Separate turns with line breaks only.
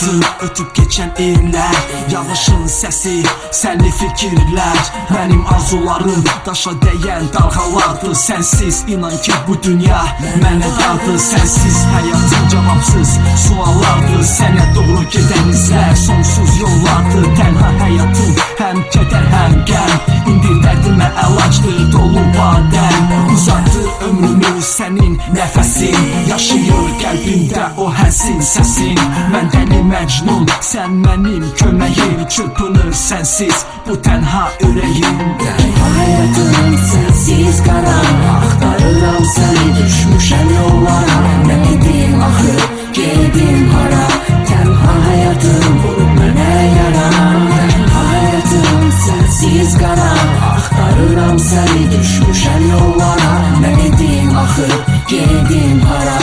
həyatın ötüb keçən illər, yağışın səsi, sənli fikirlər, mənim arzularım daşa dəyən dalğalardır. Sənsiz inan ki bu dünya mənə dardır. Sənsiz həyatım cavabsız suallardır. Sənə doğru gedən izlər sonsuz yollardır. Tənha həyatım həm kədər həm qəm, indi dərdimə əlacdır dolu badəm. Uzatdı ömrümü sənin nəfəsin, yaşayır qəlbimdə o həzin səsin. Mən dəli Məcnun, sən mənim köməyim, çırpınır sənsiz bu tənha ürəyim.
Həyatım sənsiz qara, axtarıram səni, düşmüşəm yollara. Nə edim axı, gedim hara, tənha həyatım vurub mənə yara. Həyatım sənsiz qara, axtarıram səni, düşmüşəm yollara. Nə edim axı, gedim hara.